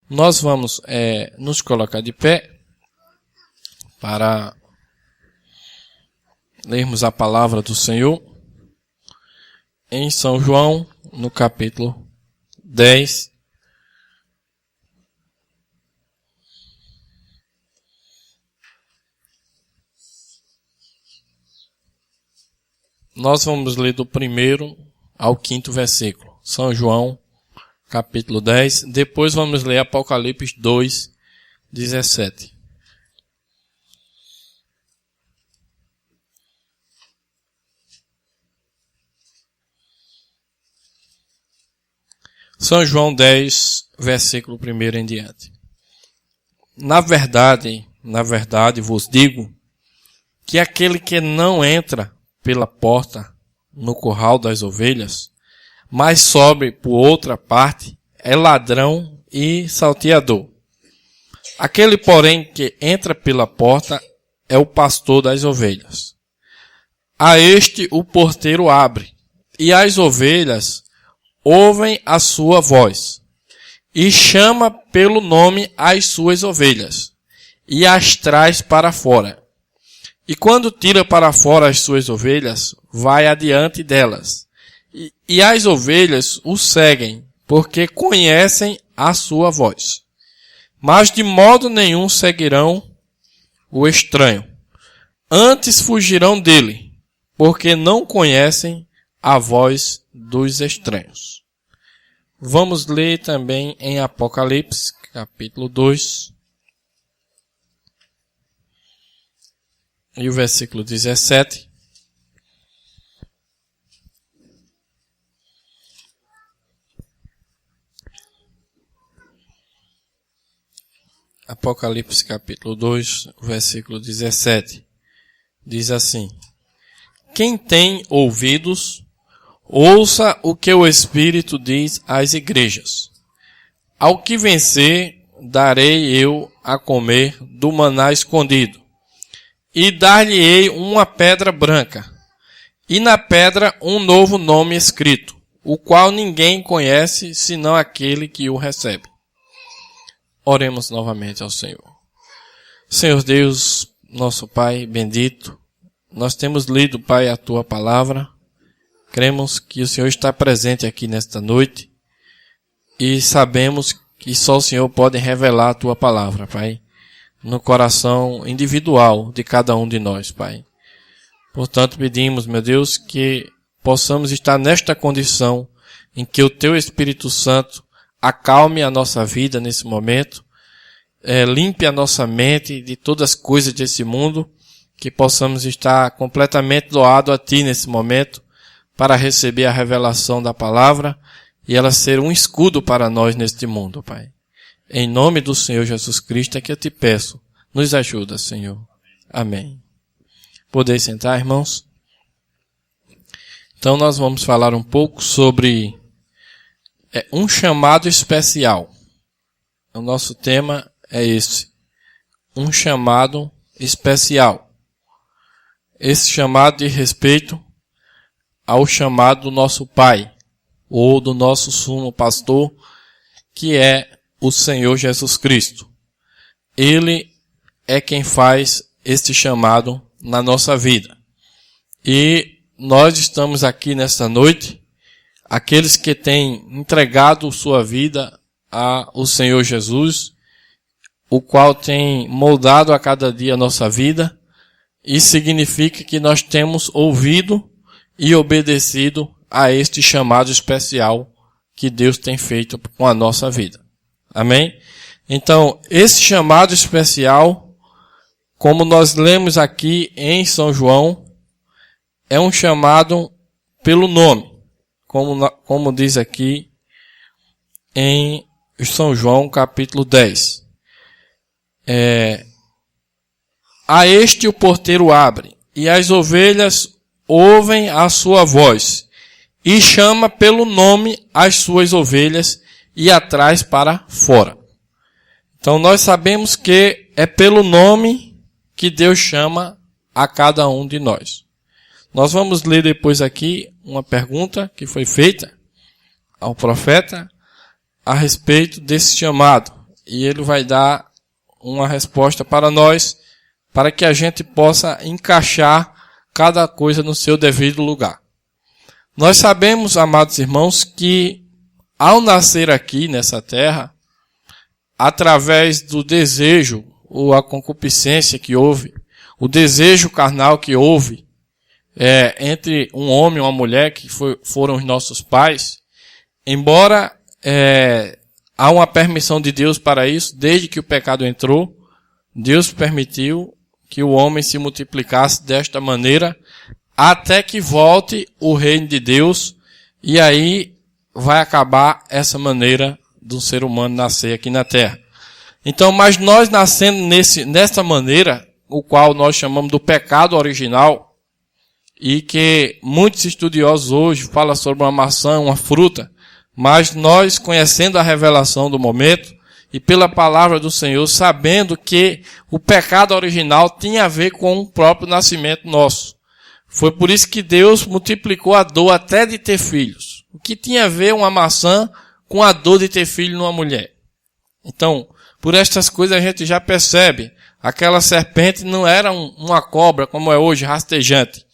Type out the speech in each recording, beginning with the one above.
Nós vamos nos colocar de pé para lermos a palavra do Senhor em São João, no capítulo 10. Nós vamos ler do 1º ao 5º versículo. São João, capítulo 10. Depois vamos ler Apocalipse 2, 17. São João 10, versículo 1 em diante. Na verdade vos digo que aquele que não entra pela porta no curral das ovelhas, mas sobe por outra parte, é ladrão e salteador. Aquele, porém, que entra pela porta é o pastor das ovelhas. A este o porteiro abre, e as ovelhas ouvem a sua voz, e chama pelo nome as suas ovelhas, e as traz para fora. E quando tira para fora as suas ovelhas, vai adiante delas. E as ovelhas o seguem, porque conhecem a sua voz. Mas de modo nenhum seguirão o estranho. Antes fugirão dele, porque não conhecem a voz dos estranhos. Vamos ler também em Apocalipse, capítulo 2. E o versículo 17. Apocalipse capítulo 2, versículo 17. Diz assim: Quem tem ouvidos, ouça o que o Espírito diz às igrejas. Ao que vencer, darei eu a comer do maná escondido. E dar-lhe-ei uma pedra branca, e na pedra um novo nome escrito, o qual ninguém conhece, senão aquele que o recebe. Oremos novamente ao Senhor. Senhor Deus, nosso Pai bendito, nós temos lido, Pai, a Tua palavra. Cremos que o Senhor está presente aqui nesta noite, e sabemos que só o Senhor pode revelar a Tua palavra, Pai, no coração individual de cada um de nós, Pai. Portanto, pedimos, meu Deus, que possamos estar nesta condição em que o Teu Espírito Santo acalme a nossa vida nesse momento, limpe a nossa mente de todas as coisas desse mundo, que possamos estar completamente doados a Ti nesse momento, para receber a revelação da palavra e ela ser um escudo para nós neste mundo, Pai. Em nome do Senhor Jesus Cristo é que eu te peço. Nos ajuda, Senhor. Amém. Podeis sentar, irmãos? Então nós vamos falar um pouco sobre um chamado especial. O nosso tema é esse. Um chamado especial. Esse chamado diz respeito ao chamado do nosso Pai, ou do nosso sumo pastor, que é o Senhor Jesus Cristo. Ele é quem faz este chamado na nossa vida. E nós estamos aqui nesta noite, aqueles que têm entregado sua vida ao Senhor Jesus, o qual tem moldado a cada dia a nossa vida, e significa que nós temos ouvido e obedecido a este chamado especial que Deus tem feito com a nossa vida. Amém? Então, esse chamado especial, como nós lemos aqui em São João, é um chamado pelo nome, como diz aqui em São João capítulo 10. A este o porteiro abre, e as ovelhas ouvem a sua voz, e chama pelo nome as suas ovelhas, e a traz para fora. Então nós sabemos que é pelo nome que Deus chama a cada um de nós. Nós vamos ler depois aqui uma pergunta que foi feita ao profeta a respeito desse chamado. e ele vai dar uma resposta para nós, para que a gente possa encaixar cada coisa no seu devido lugar. Nós sabemos, amados irmãos, que ao nascer aqui nessa terra, através do desejo ou a concupiscência que houve, o desejo carnal que houve entre um homem e uma mulher, que foram os nossos pais, embora há uma permissão de Deus para isso, desde que o pecado entrou, Deus permitiu que o homem se multiplicasse desta maneira, até que volte o reino de Deus, e aí vai acabar essa maneira do ser humano nascer aqui na terra. Então, mas nós nascendo nessa maneira, o qual nós chamamos do pecado original, e que muitos estudiosos hoje falam sobre uma maçã, uma fruta, mas nós, conhecendo a revelação do momento, e pela palavra do Senhor, sabendo que o pecado original tinha a ver com o próprio nascimento nosso. Foi por isso que Deus multiplicou a dor até de ter filhos. O que tinha a ver uma maçã com a dor de ter filho numa mulher? Então, por estas coisas a gente já percebe. Aquela serpente não era uma cobra como é hoje, rastejante.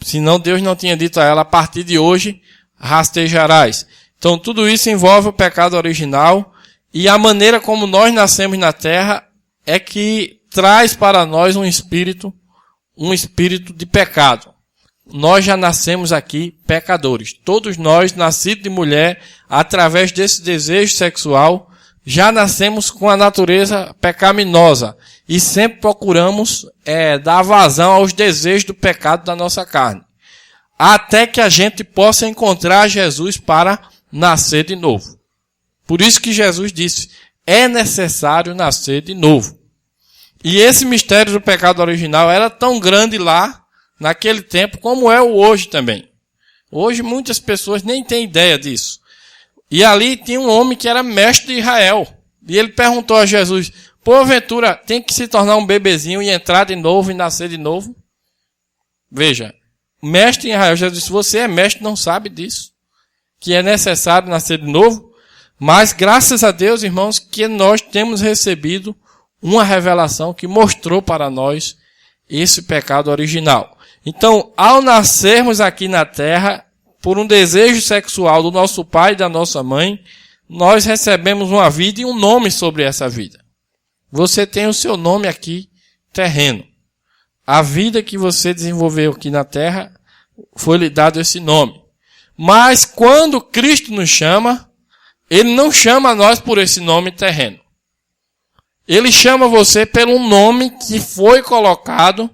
Senão Deus não tinha dito a ela, a partir de hoje, rastejarás. Então tudo isso envolve o pecado original, e a maneira como nós nascemos na terra é que traz para nós um espírito de pecado. Nós já nascemos aqui pecadores. Todos nós, nascidos de mulher, através desse desejo sexual, já nascemos com a natureza pecaminosa. E sempre procuramos dar vazão aos desejos do pecado da nossa carne. Até que a gente possa encontrar Jesus para nascer de novo. Por isso que Jesus disse, é necessário nascer de novo. E esse mistério do pecado original era tão grande lá, naquele tempo, como é o hoje também. Hoje muitas pessoas nem têm ideia disso. E ali tinha um homem que era mestre de Israel. E ele perguntou a Jesus, porventura tem que se tornar um bebezinho e entrar de novo e nascer de novo? Veja, mestre em Israel, Jesus disse, você é mestre, não sabe disso. Que é necessário nascer de novo. Mas graças a Deus, irmãos, que nós temos recebido uma revelação que mostrou para nós esse pecado original. Então, ao nascermos aqui na terra, por um desejo sexual do nosso pai e da nossa mãe, nós recebemos uma vida e um nome sobre essa vida. Você tem o seu nome aqui, terreno. A vida que você desenvolveu aqui na terra, foi-lhe dado esse nome. Mas quando Cristo nos chama, Ele não chama nós por esse nome terreno. Ele chama você pelo nome que foi colocado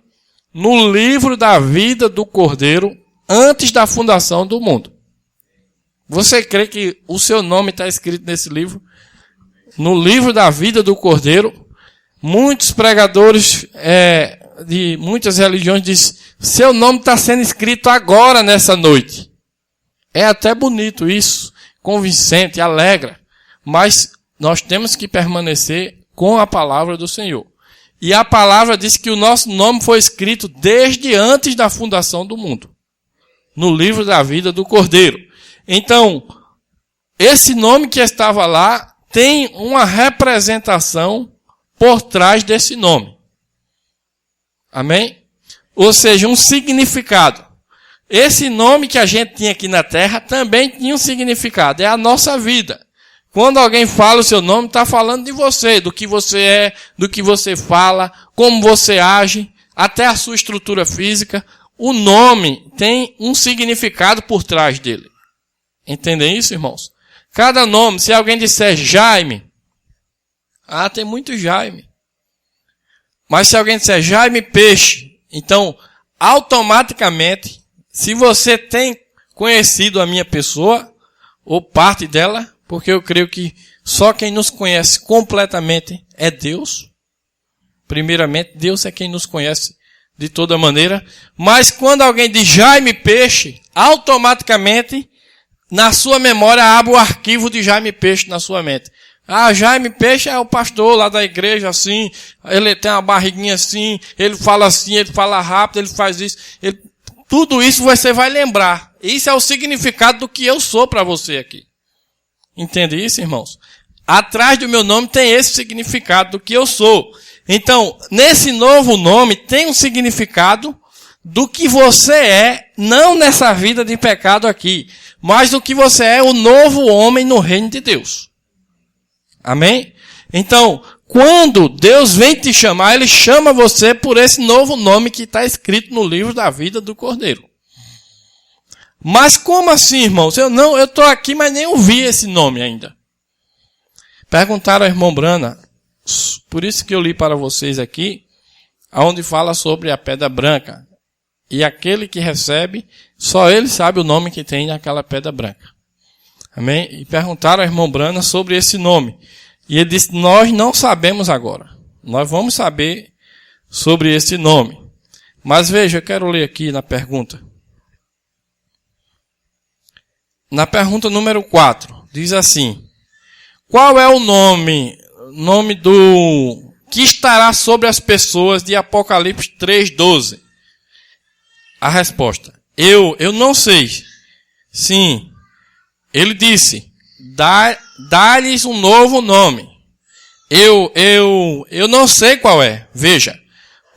no livro da vida do Cordeiro antes da fundação do mundo. Você crê que o seu nome está escrito nesse livro? No livro da vida do Cordeiro? Muitos pregadores de muitas religiões dizem, seu nome está sendo escrito agora nessa noite. É até bonito isso, convincente, alegra. Mas nós temos que permanecer com a palavra do Senhor. E a palavra diz que o nosso nome foi escrito desde antes da fundação do mundo. No livro da vida do Cordeiro. Então, esse nome que estava lá tem uma representação por trás desse nome. Amém? Ou seja, um significado. Esse nome que a gente tinha aqui na terra também tinha um significado. É a nossa vida. Quando alguém fala o seu nome, está falando de você, do que você é, do que você fala, como você age, até a sua estrutura física. O nome tem um significado por trás dele. Entendem isso, irmãos? Cada nome, se alguém disser Jaime, tem muito Jaime. Mas se alguém disser Jaime Peixe, então, automaticamente, se você tem conhecido a minha pessoa, ou parte dela, porque eu creio que só quem nos conhece completamente é Deus. Primeiramente, Deus é quem nos conhece de toda maneira. Mas quando alguém diz Jaime Peixe, automaticamente, na sua memória, abre o arquivo de Jaime Peixe na sua mente. Jaime Peixe é o pastor lá da igreja, assim, ele tem uma barriguinha assim, ele fala rápido, ele faz isso. Tudo isso você vai lembrar. Isso é o significado do que eu sou para você aqui. Entende isso, irmãos? atrás do meu nome tem esse significado do que eu sou. Então, nesse novo nome tem um significado do que você é, não nessa vida de pecado aqui, mas do que você é o novo homem no reino de Deus. Amém? Então, quando Deus vem te chamar, Ele chama você por esse novo nome que está escrito no livro da vida do Cordeiro. Mas como assim, irmãos? Eu estou aqui, mas nem ouvi esse nome ainda. Perguntaram ao irmão Brana, por isso que eu li para vocês aqui, onde fala sobre a pedra branca. E aquele que recebe, só ele sabe o nome que tem naquela pedra branca. Amém? E perguntaram ao irmão Brana sobre esse nome. E ele disse, nós não sabemos agora. Nós vamos saber sobre esse nome. Mas veja, eu quero ler aqui na pergunta. Na pergunta número 4, diz assim, qual é o nome do que estará sobre as pessoas de Apocalipse 3:12? A resposta, eu não sei. Sim, ele disse, dá-lhes um novo nome. Eu não sei qual é. Veja,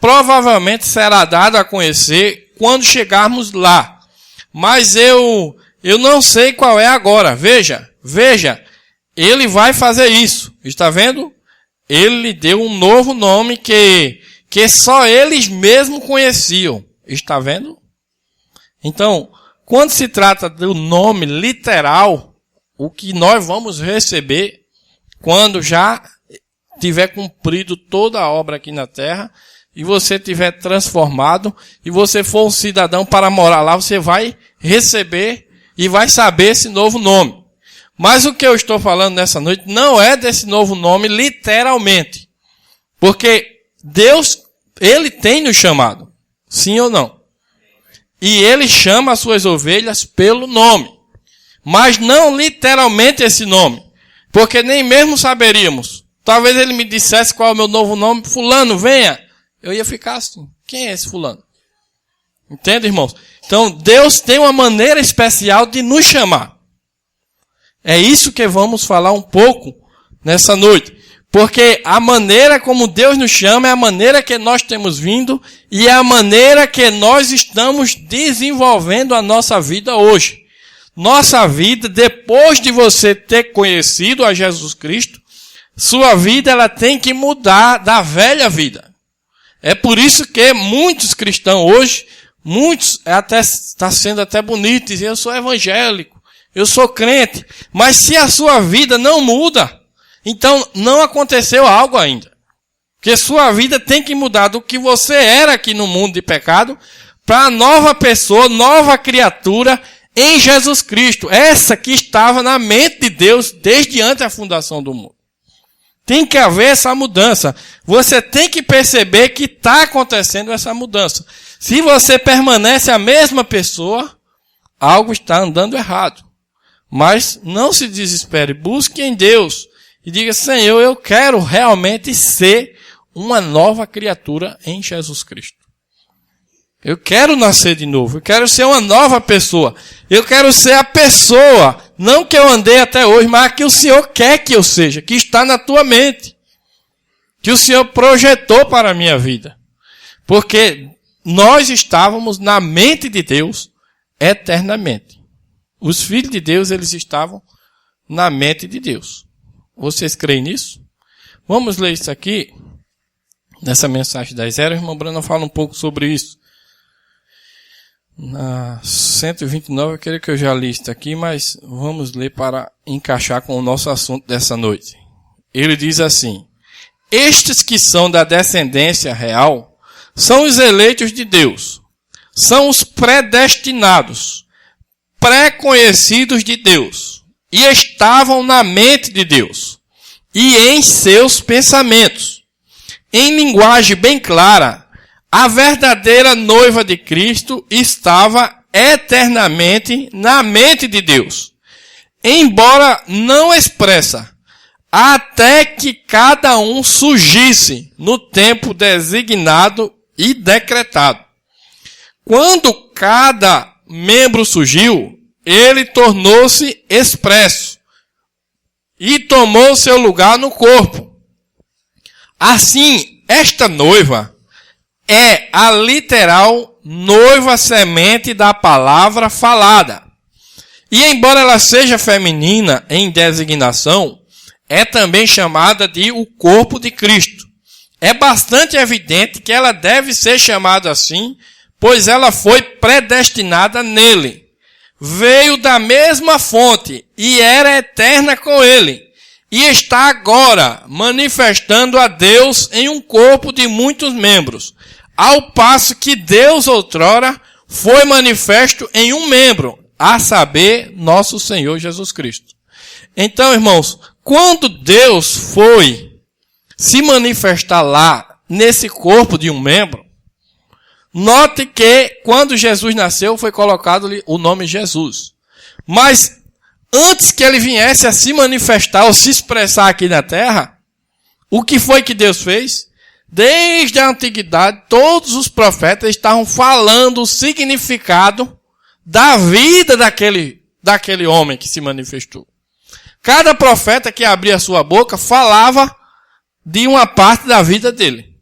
provavelmente será dado a conhecer quando chegarmos lá. Mas eu não sei qual é agora. Veja, ele vai fazer isso. Está vendo? Ele lhe deu um novo nome que só eles mesmos conheciam. Está vendo? Então, quando se trata do nome literal, o que nós vamos receber quando já tiver cumprido toda a obra aqui na terra e você tiver transformado e você for um cidadão para morar lá, você vai receber e vai saber esse novo nome. Mas o que eu estou falando nessa noite não é desse novo nome literalmente. Porque Deus, Ele tem nos chamado. Sim ou não? E Ele chama as suas ovelhas pelo nome. Mas não literalmente esse nome. Porque nem mesmo saberíamos. Talvez Ele me dissesse qual é o meu novo nome. Fulano, venha. Eu ia ficar assim. Quem é esse fulano? Entende, irmãos? Então, Deus tem uma maneira especial de nos chamar. É isso que vamos falar um pouco nessa noite. Porque a maneira como Deus nos chama é a maneira que nós temos vindo e é a maneira que nós estamos desenvolvendo a nossa vida hoje. Nossa vida, depois de você ter conhecido a Jesus Cristo, sua vida ela tem que mudar da velha vida. É por isso que muitos cristãos hoje, muitos está sendo até bonito dizer, eu sou evangélico. Eu sou crente, mas se a sua vida não muda, então não aconteceu algo ainda. Porque sua vida tem que mudar do que você era aqui no mundo de pecado para nova pessoa, nova criatura em Jesus Cristo. Essa que estava na mente de Deus desde antes da fundação do mundo. Tem que haver essa mudança. Você tem que perceber que está acontecendo essa mudança. Se você permanece a mesma pessoa, algo está andando errado. Mas não se desespere, busque em Deus e diga, Senhor, eu quero realmente ser uma nova criatura em Jesus Cristo. Eu quero nascer de novo, eu quero ser uma nova pessoa. Eu quero ser a pessoa, não que eu andei até hoje, mas que o Senhor quer que eu seja, que está na tua mente. Que o Senhor projetou para a minha vida. Porque nós estávamos na mente de Deus eternamente. Os filhos de Deus, eles estavam na mente de Deus. Vocês creem nisso? Vamos ler isso aqui, nessa mensagem da Zero. O irmão Brano fala um pouco sobre isso. Na 129, eu queria que eu já li isso aqui, mas vamos ler para encaixar com o nosso assunto dessa noite. Ele diz assim, estes que são da descendência real, são os eleitos de Deus, são os predestinados, pré-conhecidos de Deus, e estavam na mente de Deus, e em seus pensamentos. Em linguagem bem clara, a verdadeira noiva de Cristo estava eternamente na mente de Deus, embora não expressa, até que cada um surgisse no tempo designado e decretado. Quando cada membro surgiu, ele tornou-se expresso. e tomou seu lugar no corpo. Assim, esta noiva é a literal noiva semente da palavra falada. E embora ela seja feminina em designação, é também chamada de o corpo de Cristo. É bastante evidente que ela deve ser chamada assim, pois ela foi predestinada nele. Veio da mesma fonte e era eterna com ele. E está agora manifestando a Deus em um corpo de muitos membros, ao passo que Deus outrora foi manifesto em um membro, a saber, nosso Senhor Jesus Cristo. Então, irmãos, quando Deus foi se manifestar lá, nesse corpo de um membro, note que quando Jesus nasceu foi colocado-lhe o nome Jesus. Mas antes que ele viesse a se manifestar ou se expressar aqui na terra, o que foi que Deus fez? Desde a antiguidade, todos os profetas estavam falando o significado da vida daquele homem que se manifestou. Cada profeta que abria a sua boca falava de uma parte da vida dele.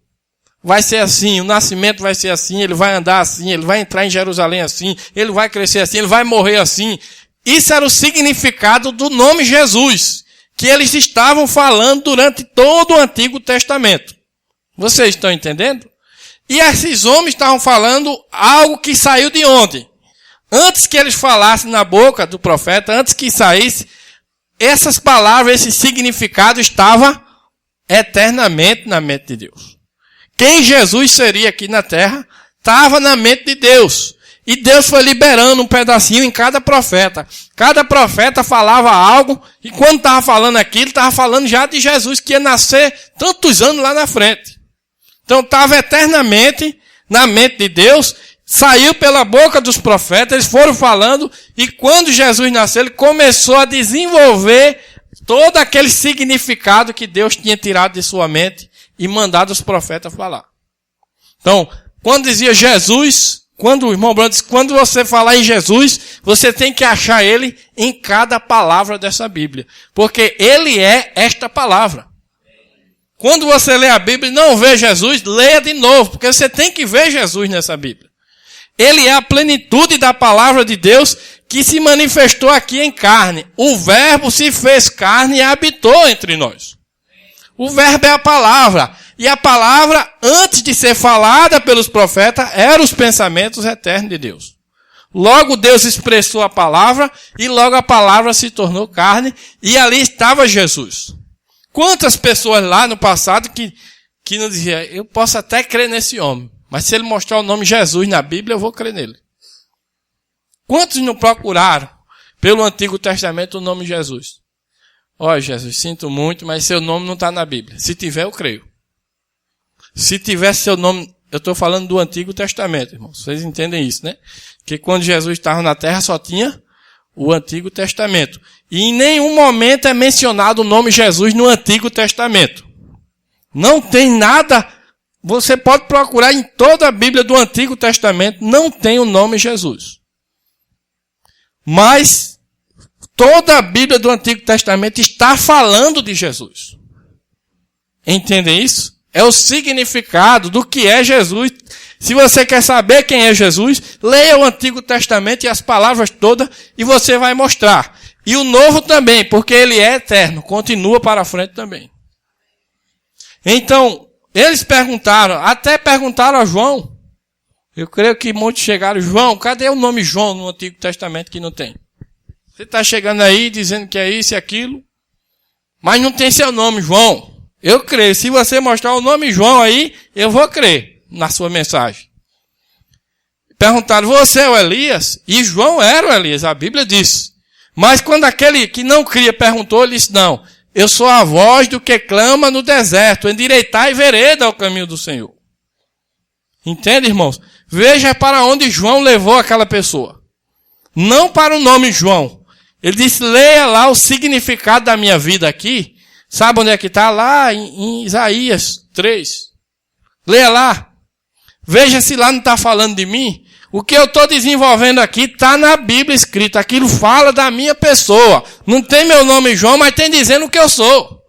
Vai ser assim, o nascimento vai ser assim, ele vai andar assim, ele vai entrar em Jerusalém assim, ele vai crescer assim, ele vai morrer assim. Isso era o significado do nome Jesus, que eles estavam falando durante todo o Antigo Testamento. Vocês estão entendendo? E esses homens estavam falando algo que saiu de onde? Antes que eles falassem na boca do profeta, antes que saísse, essas palavras, esse significado estava eternamente na mente de Deus. Quem Jesus seria aqui na terra, estava na mente de Deus. E Deus foi liberando um pedacinho em cada profeta. Cada profeta falava algo, e quando estava falando aquilo, estava falando já de Jesus, que ia nascer tantos anos lá na frente. Então estava eternamente na mente de Deus, saiu pela boca dos profetas, eles foram falando, e quando Jesus nasceu, ele começou a desenvolver todo aquele significado que Deus tinha tirado de sua mente e mandado os profetas falar. Então, quando dizia Jesus, quando o irmão Branco disse, quando você falar em Jesus, você tem que achar ele em cada palavra dessa Bíblia. Porque ele é esta palavra. Quando você lê a Bíblia e não vê Jesus, leia de novo, porque você tem que ver Jesus nessa Bíblia. Ele é a plenitude da palavra de Deus que se manifestou aqui em carne. O Verbo se fez carne e habitou entre nós. O Verbo é a palavra. E a palavra, antes de ser falada pelos profetas, eram os pensamentos eternos de Deus. Logo Deus expressou a palavra e logo a palavra se tornou carne e ali estava Jesus. Quantas pessoas lá no passado que não diziam, eu posso até crer nesse homem, mas se ele mostrar o nome Jesus na Bíblia, eu vou crer nele. Quantos não procuraram pelo Antigo Testamento o nome Jesus? Olha, Jesus, sinto muito, mas seu nome não está na Bíblia. Se tiver, eu creio. Se tivesse seu nome, eu estou falando do Antigo Testamento, irmãos. Vocês entendem isso, né? Que quando Jesus estava na terra só tinha o Antigo Testamento. E em nenhum momento é mencionado o nome Jesus no Antigo Testamento. Não tem nada. Você pode procurar em toda a Bíblia do Antigo Testamento, não tem o nome Jesus. Mas toda a Bíblia do Antigo Testamento está falando de Jesus. Entendem isso? É o significado do que é Jesus. Se você quer saber quem é Jesus, leia o Antigo Testamento e as palavras todas e você vai mostrar. E o Novo também, porque ele é eterno, continua para frente também. Então, eles perguntaram, até perguntaram a João. Eu creio que muitos chegaram, João, cadê o nome João no Antigo Testamento que não tem? Você está chegando aí dizendo que é isso e aquilo, mas não tem seu nome, João. Eu creio. Se você mostrar o nome João aí, eu vou crer na sua mensagem. Perguntaram, você é o Elias? E João era o Elias, a Bíblia diz. Mas quando aquele que não cria perguntou, ele disse, não, eu sou a voz do que clama no deserto, endireitai vereda ao caminho do Senhor. Entende, irmãos? Veja para onde João levou aquela pessoa. Não para o nome João. Ele disse, leia lá o significado da minha vida aqui. Sabe onde é que está? Lá em Isaías 3. Leia lá. Veja se lá não está falando de mim. O que eu estou desenvolvendo aqui está na Bíblia escrito. Aquilo fala da minha pessoa. Não tem meu nome João, mas tem dizendo o que eu sou.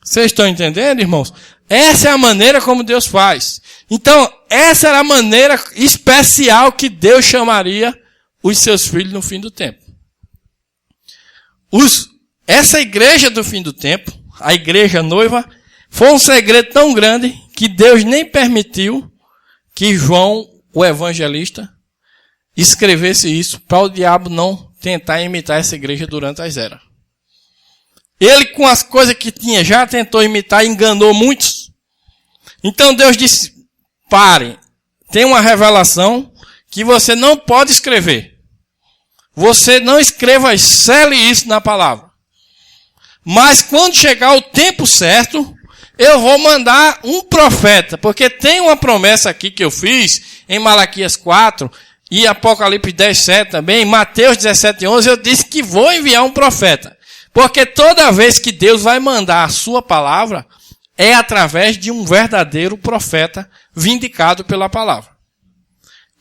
Vocês estão entendendo, irmãos? Essa é a maneira como Deus faz. Então, essa era a maneira especial que Deus chamaria os seus filhos no fim do tempo. Essa igreja do fim do tempo, a igreja noiva, foi um segredo tão grande que Deus nem permitiu que João, o evangelista, escrevesse isso para o diabo não tentar imitar essa igreja durante as eras. Ele, com as coisas que tinha, já tentou imitar e enganou muitos. Então Deus disse, pare, tem uma revelação que você não pode escrever. Você não escreva, sele isso na palavra. Mas quando chegar o tempo certo, eu vou mandar um profeta, porque tem uma promessa aqui que eu fiz em Malaquias 4 e Apocalipse 10:7 também, Mateus 17:11, eu disse que vou enviar um profeta. Porque toda vez que Deus vai mandar a sua palavra, é através de um verdadeiro profeta vindicado pela palavra.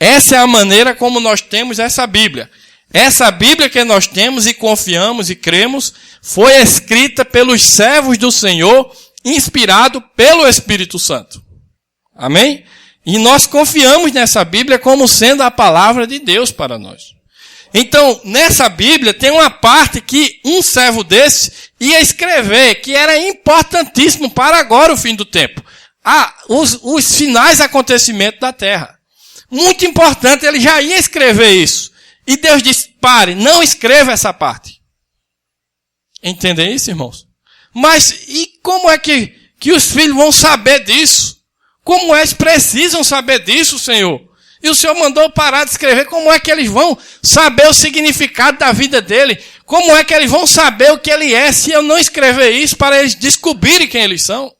Essa é a maneira como nós temos essa Bíblia. Essa Bíblia que nós temos e confiamos e cremos, foi escrita pelos servos do Senhor, inspirado pelo Espírito Santo. Amém? E nós confiamos nessa Bíblia como sendo a palavra de Deus para nós. Então, nessa Bíblia tem uma parte que um servo desse ia escrever, que era importantíssimo para agora o fim do tempo. Os finais acontecimentos da terra. Muito importante, ele já ia escrever isso. E Deus disse, pare, não escreva essa parte. Entendem isso, irmãos? Mas, e como é que os filhos vão saber disso? Como eles precisam saber disso, Senhor? E o Senhor mandou parar de escrever. Como é que eles vão saber o significado da vida dele? Como é que eles vão saber o que ele é se eu não escrever isso para eles descobrirem quem eles são?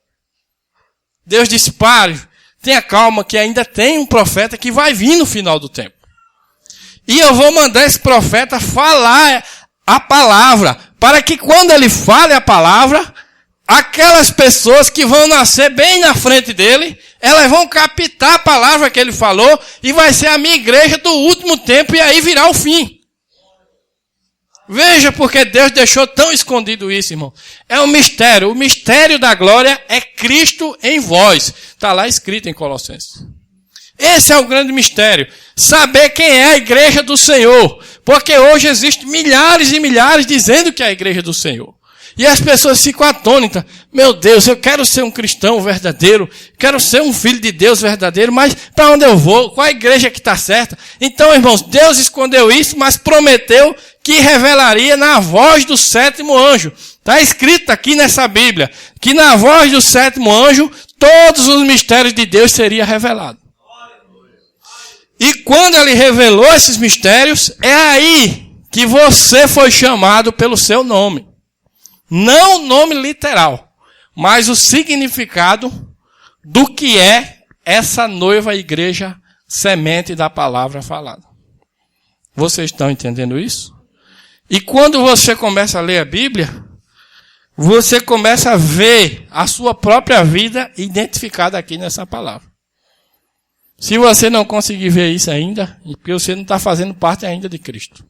Deus disse, pare, tenha calma que ainda tem um profeta que vai vir no final do tempo. E eu vou mandar esse profeta falar a palavra, para que quando ele fale a palavra, aquelas pessoas que vão nascer bem na frente dele, elas vão captar a palavra que ele falou e vai ser a minha igreja do último tempo e aí virá o fim. Veja porque Deus deixou tão escondido isso, irmão. É um mistério. O mistério da glória é Cristo em vós. Está lá escrito em Colossenses. Esse é o grande mistério. Saber quem é a igreja do Senhor. Porque hoje existem milhares e milhares dizendo que é a igreja do Senhor. E as pessoas ficam atônitas. Meu Deus, eu quero ser um cristão verdadeiro. Quero ser um filho de Deus verdadeiro. Mas para onde eu vou? Qual a igreja que está certa? Então, irmãos, Deus escondeu isso, mas prometeu que revelaria na voz do sétimo anjo. Está escrito aqui nessa Bíblia. Que na voz do sétimo anjo, todos os mistérios de Deus seriam revelados. E quando ele revelou esses mistérios, é aí que você foi chamado pelo seu nome. Não o nome literal, mas o significado do que é essa noiva igreja semente da palavra falada. Vocês estão entendendo isso? E quando você começa a ler a Bíblia, você começa a ver a sua própria vida identificada aqui nessa palavra. Se você não conseguir ver isso ainda, é porque você não está fazendo parte ainda de Cristo.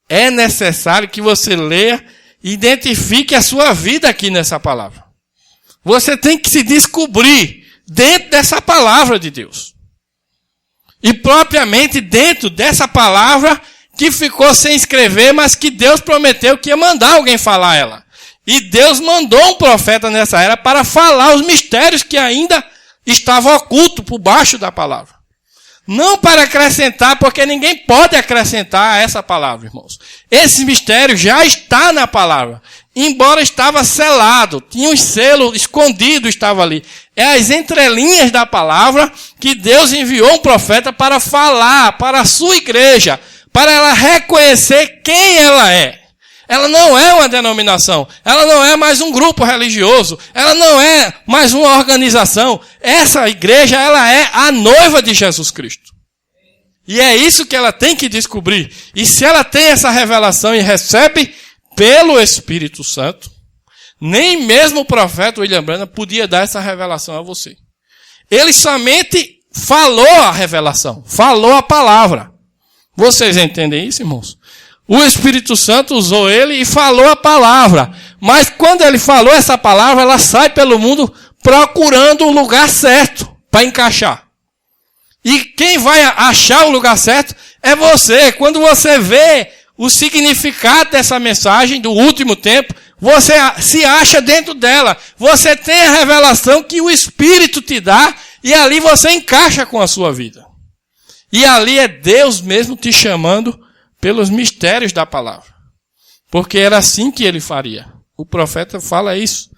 É necessário que você leia e identifique a sua vida aqui nessa palavra. Você tem que se descobrir dentro dessa palavra de Deus. E propriamente dentro dessa palavra que ficou sem escrever, mas que Deus prometeu que ia mandar alguém falar ela. E Deus mandou um profeta nessa era para falar os mistérios que ainda estavam ocultos por baixo da palavra. Não para acrescentar, porque ninguém pode acrescentar a essa palavra, irmãos. Esse mistério já está na palavra. Embora estava selado, tinha um selo escondido, estava ali. É as entrelinhas da palavra que Deus enviou um profeta para falar para a sua igreja, para ela reconhecer quem ela é. Ela não é uma denominação, ela não é mais um grupo religioso, ela não é mais uma organização. Essa igreja, ela é a noiva de Jesus Cristo. E é isso que ela tem que descobrir. E se ela tem essa revelação e recebe pelo Espírito Santo, nem mesmo o profeta William Branham podia dar essa revelação a você. Ele somente falou a revelação, falou a palavra. Vocês entendem isso, irmãos? O Espírito Santo usou ele e falou a palavra. Mas quando ele falou essa palavra, ela sai pelo mundo procurando o lugar certo para encaixar. E quem vai achar o lugar certo é você. Quando você vê o significado dessa mensagem do último tempo, você se acha dentro dela. Você tem a revelação que o Espírito te dá e ali você encaixa com a sua vida. E ali é Deus mesmo te chamando pelos mistérios da palavra. Porque era assim que ele faria. O profeta fala isso.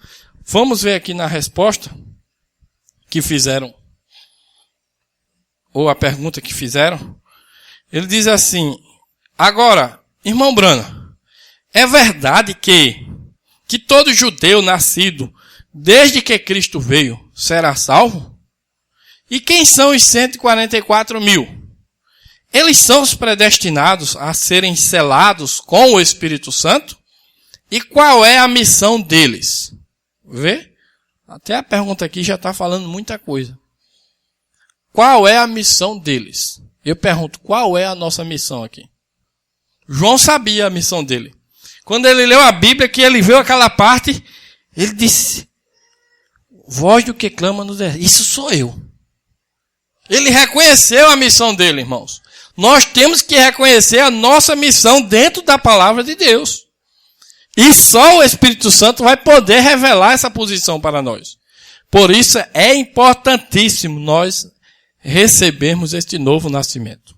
Vamos ver aqui na resposta que fizeram, ou a pergunta que fizeram. Ele diz assim: agora, irmão Brana, é verdade que todo judeu nascido desde que Cristo veio será salvo? E quem são os 144 mil? Eles são os predestinados a serem selados com o Espírito Santo? E qual é a missão deles? Vê? Até a pergunta aqui já está falando muita coisa. Qual é a missão deles? Eu pergunto, qual é a nossa missão aqui? João sabia a missão dele. Quando ele leu a Bíblia, que ele viu aquela parte, ele disse: voz do que clama no deserto. Isso sou eu. Ele reconheceu a missão dele, irmãos. Nós temos que reconhecer a nossa missão dentro da palavra de Deus. E só o Espírito Santo vai poder revelar essa posição para nós. Por isso é importantíssimo nós recebermos este novo nascimento.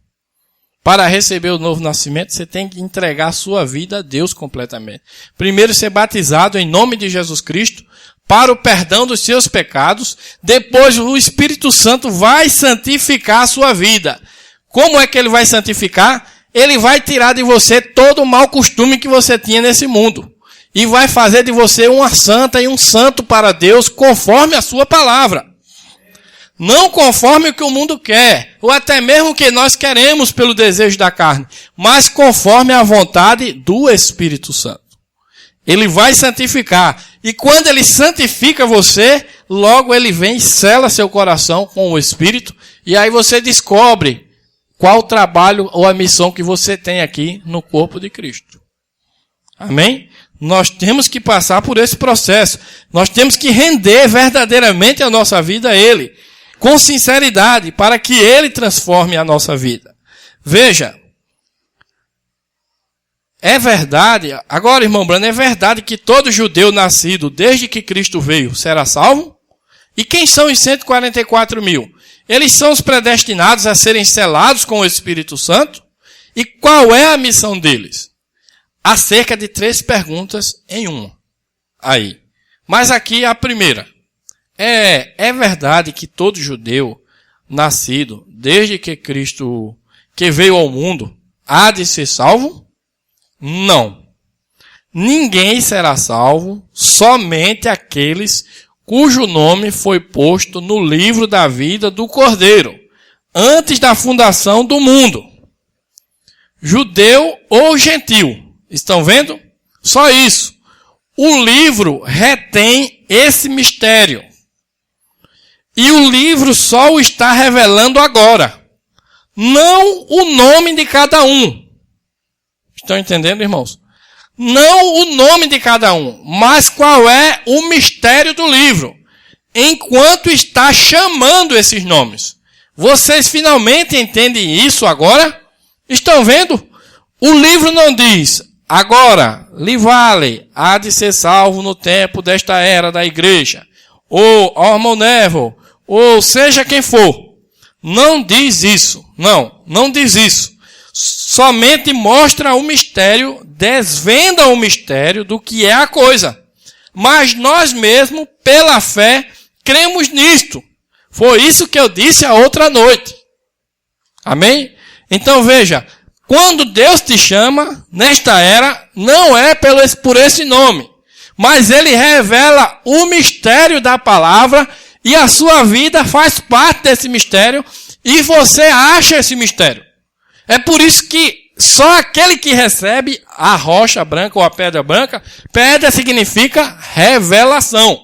Para receber o novo nascimento, você tem que entregar a sua vida a Deus completamente. Primeiro, ser batizado em nome de Jesus Cristo para o perdão dos seus pecados. Depois, o Espírito Santo vai santificar a sua vida. Como é que ele vai santificar? Ele vai tirar de você todo o mau costume que você tinha nesse mundo. E vai fazer de você uma santa e um santo para Deus, conforme a sua palavra. Não conforme o que o mundo quer, ou até mesmo o que nós queremos pelo desejo da carne, mas conforme a vontade do Espírito Santo. Ele vai santificar. E quando ele santifica você, logo ele vem e sela seu coração com o Espírito, e aí você descobre qual o trabalho ou a missão que você tem aqui no corpo de Cristo. Amém? Nós temos que passar por esse processo. Nós temos que render verdadeiramente a nossa vida a Ele, com sinceridade, para que Ele transforme a nossa vida. Veja, é verdade, agora irmão Brano, é verdade que todo judeu nascido desde que Cristo veio será salvo? E quem são os 144 mil? Eles são os predestinados a serem selados com o Espírito Santo? E qual é a missão deles? Há cerca de 3 perguntas em uma. Aí. Mas aqui a primeira. É verdade que todo judeu nascido desde que Cristo que veio ao mundo há de ser salvo? Não. Ninguém será salvo, somente aqueles cujo nome foi posto no livro da vida do Cordeiro, antes da fundação do mundo. Judeu ou gentil. Estão vendo? Só isso. O livro retém esse mistério. E o livro só o está revelando agora. Não o nome de cada um. Estão entendendo, irmãos? Não o nome de cada um, mas qual é o mistério do livro. Enquanto está chamando esses nomes. Vocês finalmente entendem isso agora? Estão vendo? O livro não diz: agora, Livale há de ser salvo no tempo desta era da igreja. Ou Hormonevo, ou seja quem for. Não diz isso. Não diz isso. Somente mostra o mistério, desvenda o mistério do que é a coisa. Mas nós mesmos, pela fé, cremos nisto. Foi isso que eu disse a outra noite. Amém? Então veja, quando Deus te chama, nesta era, não é por esse nome. Mas Ele revela o mistério da palavra e a sua vida faz parte desse mistério e você acha esse mistério. É por isso que só aquele que recebe a rocha branca ou a pedra branca, pedra significa revelação.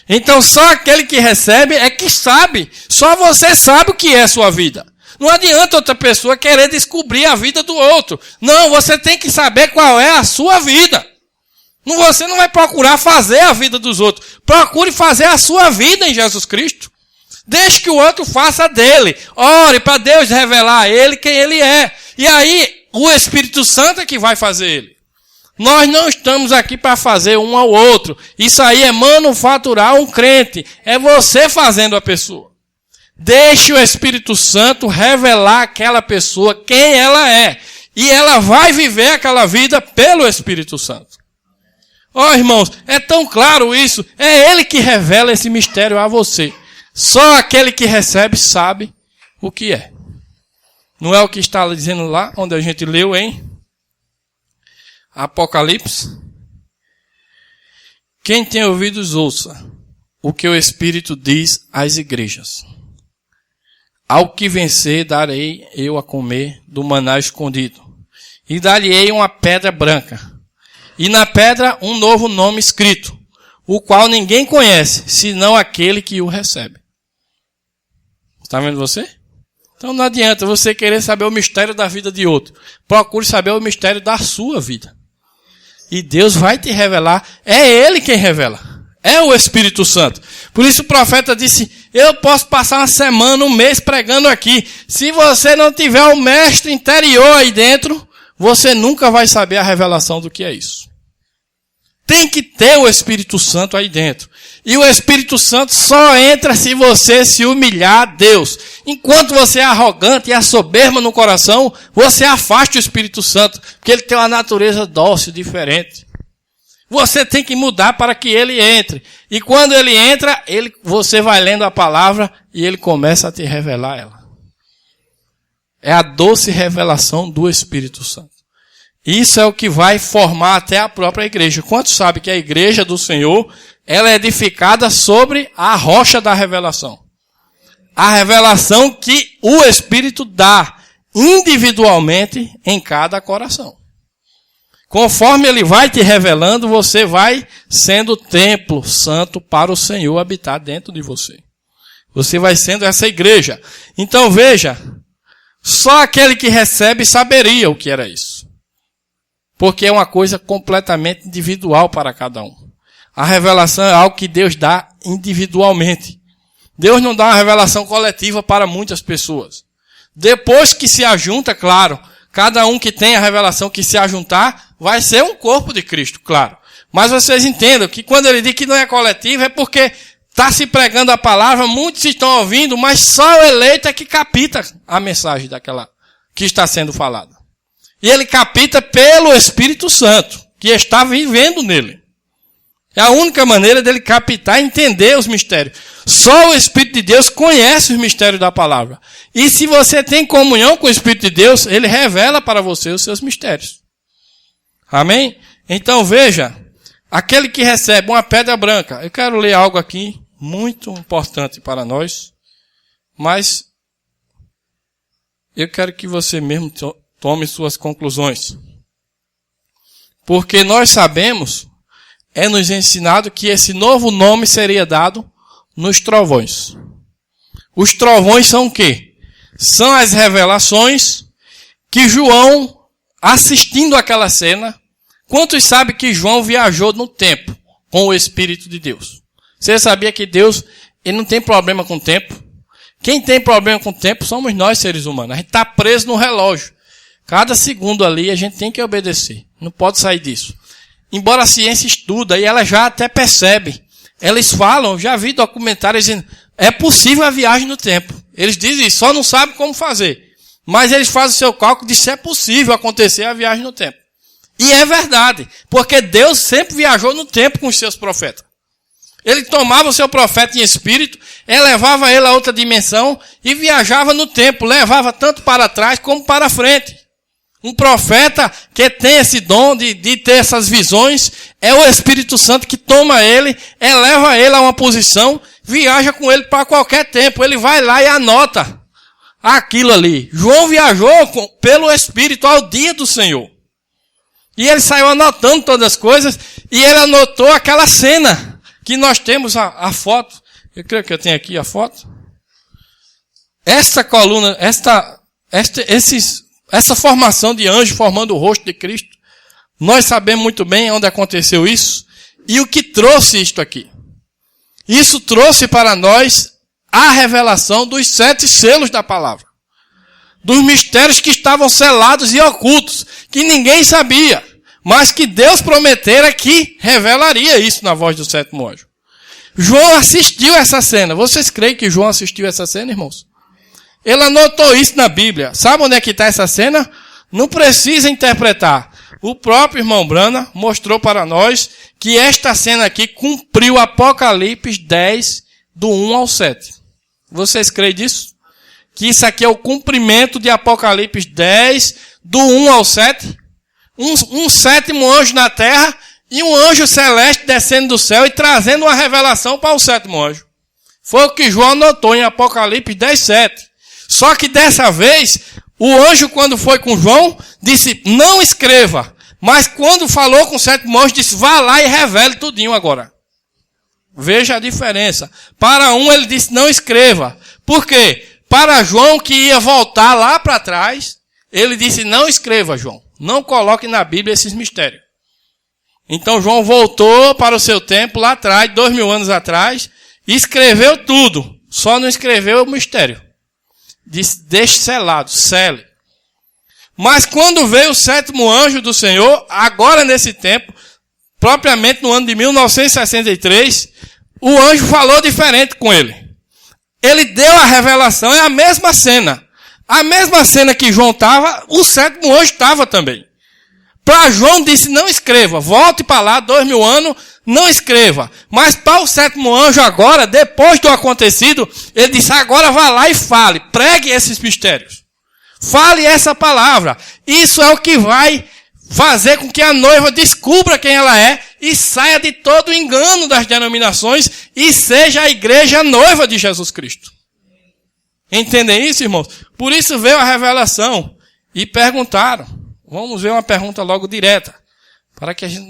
Então só aquele que recebe é que sabe. Só você sabe o que é a sua vida. Não adianta outra pessoa querer descobrir a vida do outro. Não, você tem que saber qual é a sua vida. Você não vai procurar fazer a vida dos outros. Procure fazer a sua vida em Jesus Cristo. Deixe que o outro faça dele. Ore para Deus revelar a ele quem ele é. E aí, o Espírito Santo é que vai fazer ele. Nós não estamos aqui para fazer um ao outro. Isso aí é manufaturar um crente. É você fazendo a pessoa. Deixe o Espírito Santo revelar aquela pessoa quem ela é. E ela vai viver aquela vida pelo Espírito Santo. Irmãos, é tão claro isso. É Ele que revela esse mistério a você. Só aquele que recebe sabe o que é. Não é o que está dizendo lá, onde a gente leu em Apocalipse? Quem tem ouvidos, ouça o que o Espírito diz às igrejas. Ao que vencer, darei eu a comer do maná escondido. E dar-lhe-ei uma pedra branca. E na pedra um novo nome escrito, o qual ninguém conhece, senão aquele que o recebe. Está vendo você? Então não adianta você querer saber o mistério da vida de outro. Procure saber o mistério da sua vida. E Deus vai te revelar. É Ele quem revela. É o Espírito Santo. Por isso o profeta disse, eu posso passar uma semana, um mês pregando aqui. Se você não tiver o mestre interior aí dentro, você nunca vai saber a revelação do que é isso. Tem que ter o Espírito Santo aí dentro. E o Espírito Santo só entra se você se humilhar a Deus. Enquanto você é arrogante e é soberba no coração, você afasta o Espírito Santo, porque ele tem uma natureza dócil, diferente. Você tem que mudar para que ele entre. E quando ele entra, você vai lendo a palavra e ele começa a te revelar ela. É a doce revelação do Espírito Santo. Isso é o que vai formar até a própria igreja. Quantos sabem que a igreja do Senhor, ela é edificada sobre a rocha da revelação? A revelação que o Espírito dá individualmente em cada coração. Conforme ele vai te revelando, você vai sendo templo santo para o Senhor habitar dentro de você. Você vai sendo essa igreja. Então veja, só aquele que recebe saberia o que era isso. Porque é uma coisa completamente individual para cada um. A revelação é algo que Deus dá individualmente. Deus não dá uma revelação coletiva para muitas pessoas. Depois que se ajunta, claro, cada um que tem a revelação que se ajuntar, vai ser um corpo de Cristo, claro. Mas vocês entendam que quando ele diz que não é coletivo, é porque está se pregando a palavra, muitos estão ouvindo, mas só o eleito é que capta a mensagem daquela que está sendo falada. E ele capta pelo Espírito Santo, que está vivendo nele. É a única maneira dele captar e entender os mistérios. Só o Espírito de Deus conhece os mistérios da palavra. E se você tem comunhão com o Espírito de Deus, ele revela para você os seus mistérios. Amém? Então veja, aquele que recebe uma pedra branca. Eu quero ler algo aqui muito importante para nós, mas eu quero que você mesmo tome suas conclusões. Porque nós sabemos, é nos ensinado que esse novo nome seria dado nos trovões. Os trovões são o quê? São as revelações que João, assistindo aquela cena, quantos sabem que João viajou no tempo com o Espírito de Deus? Você sabia que Deus, ele não tem problema com o tempo? Quem tem problema com o tempo somos nós, seres humanos. A gente está preso no relógio. Cada segundo ali a gente tem que obedecer. Não pode sair disso. Embora a ciência estuda e ela já até percebe. Eles falam, já vi documentários dizendo, é possível a viagem no tempo. Eles dizem isso, só não sabem como fazer. Mas eles fazem o seu cálculo de se é possível acontecer a viagem no tempo. E é verdade, porque Deus sempre viajou no tempo com os seus profetas. Ele tomava o seu profeta em espírito, elevava ele a outra dimensão e viajava no tempo, levava tanto para trás como para frente. Um profeta que tem esse dom de ter essas visões, é o Espírito Santo que toma ele, eleva ele a uma posição, viaja com ele para qualquer tempo. Ele vai lá e anota aquilo ali. João viajou pelo Espírito ao dia do Senhor. E ele saiu anotando todas as coisas e ele anotou aquela cena. que nós temos a foto. Eu creio que eu tenho aqui a foto. Esta coluna, essa formação de anjo formando o rosto de Cristo, nós sabemos muito bem onde aconteceu isso e o que trouxe isto aqui. Isso trouxe para nós a revelação dos 7 selos da palavra. Dos mistérios que estavam selados e ocultos, que ninguém sabia, mas que Deus prometera que revelaria isso na voz do 7º anjo. João assistiu essa cena. Vocês creem que João assistiu essa cena, irmãos? Ele anotou isso na Bíblia. Sabe onde é que está essa cena? Não precisa interpretar. O próprio irmão Brana mostrou para nós que esta cena aqui cumpriu Apocalipse 10, do 1 ao 7. Vocês creem disso? Que isso aqui é o cumprimento de Apocalipse 10, do 1 ao 7? Um 7º anjo na terra e um anjo celeste descendo do céu e trazendo uma revelação para o 7º anjo. Foi o que João anotou em Apocalipse 10, 7. Só que dessa vez, o anjo, quando foi com João, disse, não escreva. Mas quando falou com o 7º anjo, disse, vá lá e revele tudinho agora. Veja a diferença. Para um, ele disse, não escreva. Por quê? Para João, que ia voltar lá para trás, ele disse, não escreva, João. Não coloque na Bíblia esses mistérios. Então João voltou para o seu tempo lá atrás, 2000 anos atrás, e escreveu tudo. Só não escreveu o mistério. Disse, deixe selado, sele. Mas quando veio o 7º anjo do Senhor, agora nesse tempo, propriamente no ano de 1963, o anjo falou diferente com ele. Ele deu a revelação, é a mesma cena. A mesma cena que João estava, o 7º anjo estava também. Para João disse, não escreva, volte para lá, 2000 anos, não escreva. Mas para o 7º anjo agora, depois do acontecido, ele disse, agora vá lá e fale, pregue esses mistérios. Fale essa palavra. Isso é o que vai fazer com que a noiva descubra quem ela é e saia de todo o engano das denominações e seja a igreja noiva de Jesus Cristo. Entendem isso, irmãos? Por isso veio a revelação e perguntaram. Vamos ver uma pergunta logo direta, para que a gente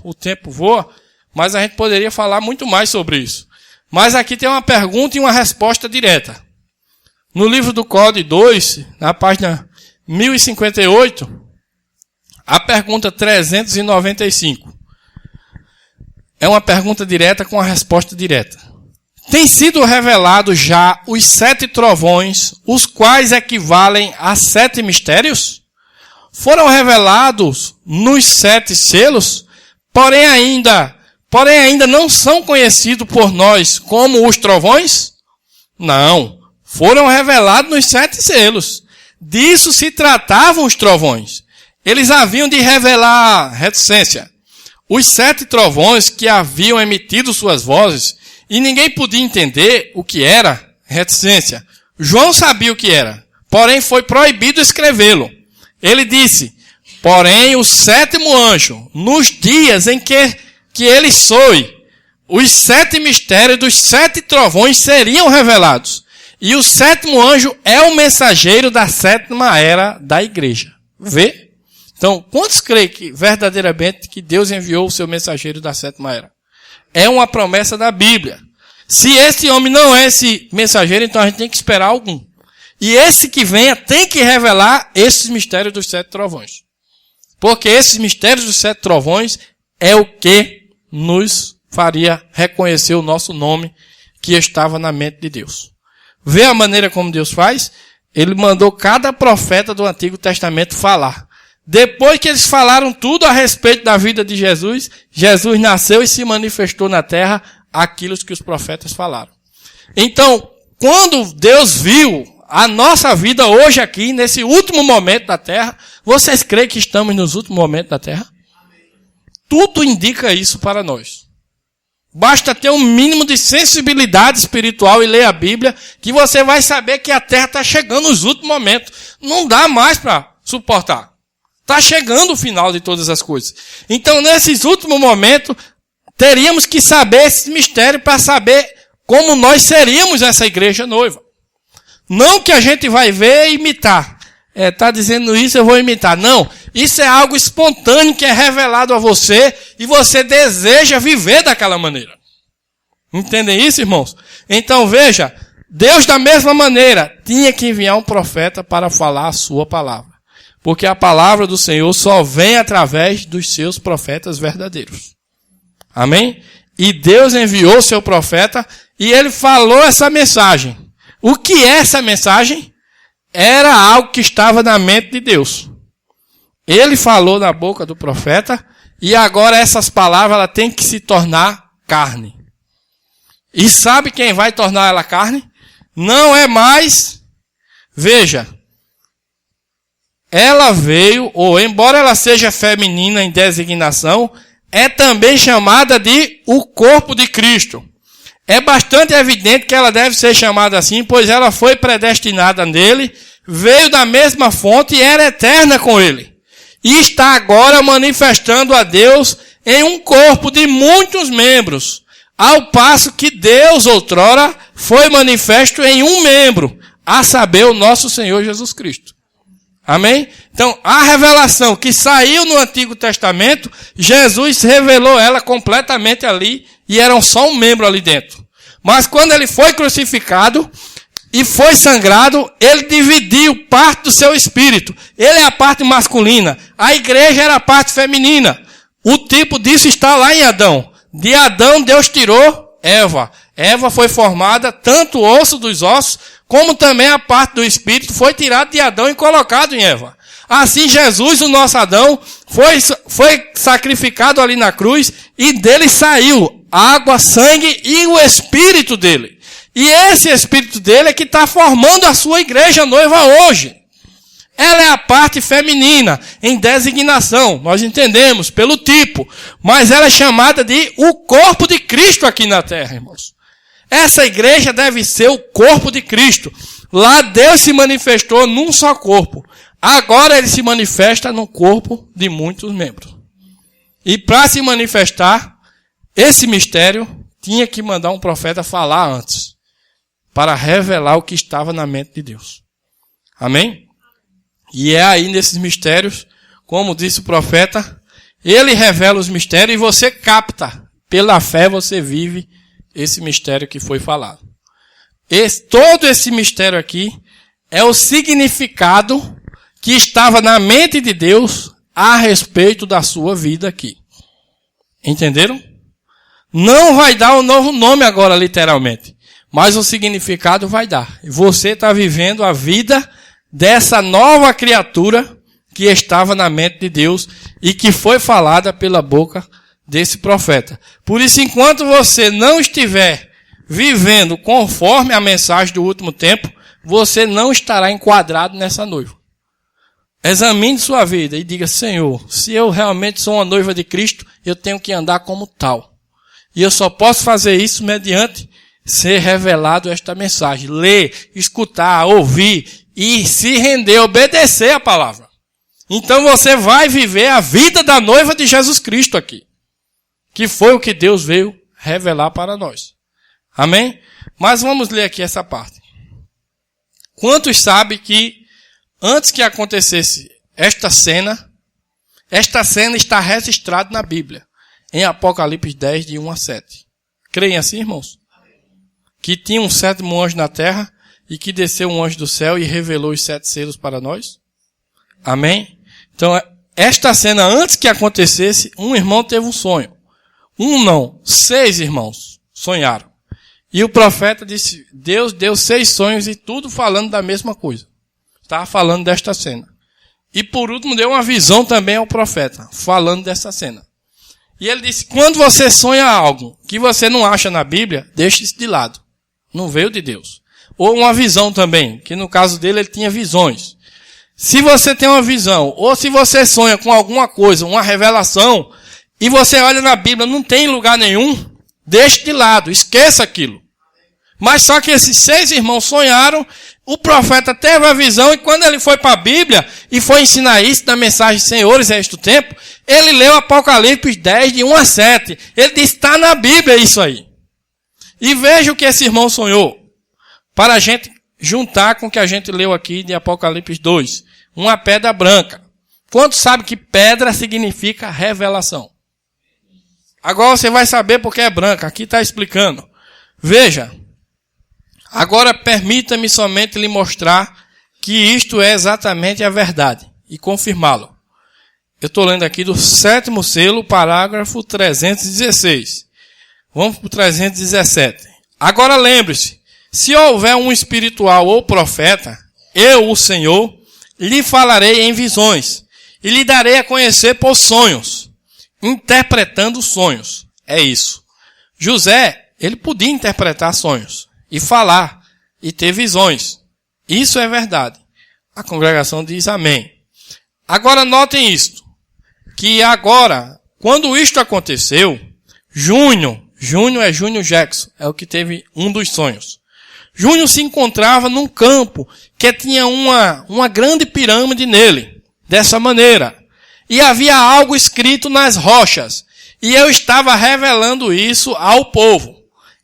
o tempo voa, mas a gente poderia falar muito mais sobre isso. Mas aqui tem uma pergunta e uma resposta direta. No livro do Código 2, na página 1058, a pergunta 395. É uma pergunta direta com a resposta direta. Tem sido revelado já os 7 trovões, os quais equivalem a 7 mistérios? Foram revelados nos 7 selos, porém ainda não são conhecidos por nós como os trovões? Não, foram revelados nos 7 selos. Disso se tratavam os trovões. Eles haviam de revelar reticência. Os 7 trovões que haviam emitido suas vozes, e ninguém podia entender o que era reticência. João sabia o que era, porém foi proibido escrevê-lo. Ele disse, porém o 7º anjo, nos dias em que ele soe, os 7 mistérios dos 7 trovões seriam revelados. E o 7º anjo é o mensageiro da 7ª era da igreja. Vê? Então, quantos creem que verdadeiramente que Deus enviou o seu mensageiro da 7ª era? É uma promessa da Bíblia. Se esse homem não é esse mensageiro, então a gente tem que esperar algum. E esse que venha tem que revelar esses mistérios dos 7 trovões. Porque esses mistérios dos 7 trovões é o que nos faria reconhecer o nosso nome que estava na mente de Deus. Vê a maneira como Deus faz? Ele mandou cada profeta do Antigo Testamento falar. Depois que eles falaram tudo a respeito da vida de Jesus, Jesus nasceu e se manifestou na terra aquilo que os profetas falaram. Então, quando Deus viu a nossa vida hoje aqui, nesse último momento da terra, vocês creem que estamos nos últimos momentos da terra? Tudo indica isso para nós. Basta ter um mínimo de sensibilidade espiritual e ler a Bíblia, que você vai saber que a terra está chegando nos últimos momentos. Não dá mais para suportar. Está chegando o final de todas as coisas. Então, nesses últimos momentos, teríamos que saber esse mistério para saber como nós seríamos essa igreja noiva. Não que a gente vai ver e imitar. está dizendo isso, eu vou imitar. Não, isso é algo espontâneo que é revelado a você e você deseja viver daquela maneira. Entendem isso, irmãos? Então veja, Deus da mesma maneira tinha que enviar um profeta para falar a sua palavra. Porque a palavra do Senhor só vem através dos seus profetas verdadeiros. Amém? E Deus enviou seu profeta e ele falou essa mensagem. O que é essa mensagem? Era algo que estava na mente de Deus. Ele falou na boca do profeta e agora essas palavras ela tem que se tornar carne. E sabe quem vai tornar ela carne? Não é mais, veja, ela veio, ou embora ela seja feminina em designação, é também chamada de o corpo de Cristo. É bastante evidente que ela deve ser chamada assim, pois ela foi predestinada nele, veio da mesma fonte e era eterna com ele. E está agora manifestando a Deus em um corpo de muitos membros, ao passo que Deus outrora foi manifesto em um membro, a saber, o nosso Senhor Jesus Cristo. Amém? Então, a revelação que saiu no Antigo Testamento, Jesus revelou ela completamente ali e eram só um membro ali dentro. Mas quando ele foi crucificado e foi sangrado, ele dividiu parte do seu espírito. Ele é a parte masculina. A igreja era a parte feminina. O tipo disso está lá em Adão. De Adão, Deus tirou Eva. Eva foi formada, tanto o osso dos ossos, como também a parte do espírito foi tirada de Adão e colocado em Eva. Assim, Jesus, o nosso Adão, foi sacrificado ali na cruz e dele saiu água, sangue e o espírito dele. E esse espírito dele é que está formando a sua igreja noiva hoje. Ela é a parte feminina, em designação, nós entendemos, pelo tipo. Mas ela é chamada de o corpo de Cristo aqui na terra, irmãos. Essa igreja deve ser o corpo de Cristo. Lá Deus se manifestou num só corpo. Agora ele se manifesta no corpo de muitos membros. E para se manifestar, esse mistério tinha que mandar um profeta falar antes, para revelar o que estava na mente de Deus. Amém? E é aí nesses mistérios, como disse o profeta, ele revela os mistérios e você capta. Pela fé você vive esse mistério que foi falado. Todo esse mistério aqui é o significado que estava na mente de Deus a respeito da sua vida aqui. Entenderam? Não vai dar um novo nome agora, literalmente. Mas o significado vai dar. Você está vivendo a vida dessa nova criatura que estava na mente de Deus e que foi falada pela boca desse profeta. Por isso, enquanto você não estiver vivendo conforme a mensagem do último tempo, você não estará enquadrado nessa noiva. Examine sua vida e diga, Senhor, se eu realmente sou uma noiva de Cristo, eu tenho que andar como tal. E eu só posso fazer isso mediante ser revelado esta mensagem. Ler, escutar, ouvir e se render, obedecer a palavra. Então você vai viver a vida da noiva de Jesus Cristo aqui. Que foi o que Deus veio revelar para nós. Amém? Mas vamos ler aqui essa parte. Quantos sabem que antes que acontecesse esta cena está registrada na Bíblia. Em Apocalipse 10, de 1 a 7. Creem assim, irmãos? Que tinha um sétimo anjo na terra e que desceu um anjo do céu e revelou os 7 selos para nós. Amém? Então, esta cena, antes que acontecesse, um irmão teve um sonho. 6 irmãos sonharam. E o profeta disse, Deus deu 6 sonhos e tudo falando da mesma coisa. Estava falando desta cena. E por último deu uma visão também ao profeta, falando dessa cena. E ele disse, quando você sonha algo que você não acha na Bíblia, deixe isso de lado. Não veio de Deus. Ou uma visão também, que no caso dele ele tinha visões. Se você tem uma visão, ou se você sonha com alguma coisa, uma revelação, e você olha na Bíblia, não tem lugar nenhum, deixe de lado, esqueça aquilo. Mas só que esses 6 irmãos sonharam, o profeta teve a visão, e quando ele foi para a Bíblia, e foi ensinar isso na mensagem Senhores, é este o tempo, ele leu Apocalipse 10, de 1 a 7. Ele disse, está na Bíblia isso aí. E veja o que esse irmão sonhou. Para a gente juntar com o que a gente leu aqui de Apocalipse 2. uma pedra branca. Quantos sabem que pedra significa revelação? Agora você vai saber porque é branca. Aqui está explicando. Veja. Agora permita-me somente lhe mostrar que isto é exatamente a verdade e confirmá-lo. Eu estou lendo aqui do 7º selo, parágrafo 316. Vamos para o 317. Agora lembre-se, se houver um espiritual ou profeta, eu, o Senhor, lhe falarei em visões e lhe darei a conhecer por sonhos, interpretando sonhos. É isso. José, ele podia interpretar sonhos e falar e ter visões. Isso é verdade. A congregação diz amém. Agora notem isto, que agora, quando isto aconteceu, Júnior é Júnior Jackson, é o que teve um dos sonhos. Júnior se encontrava num campo que tinha uma grande pirâmide nele, dessa maneira. E havia algo escrito nas rochas. E eu estava revelando isso ao povo.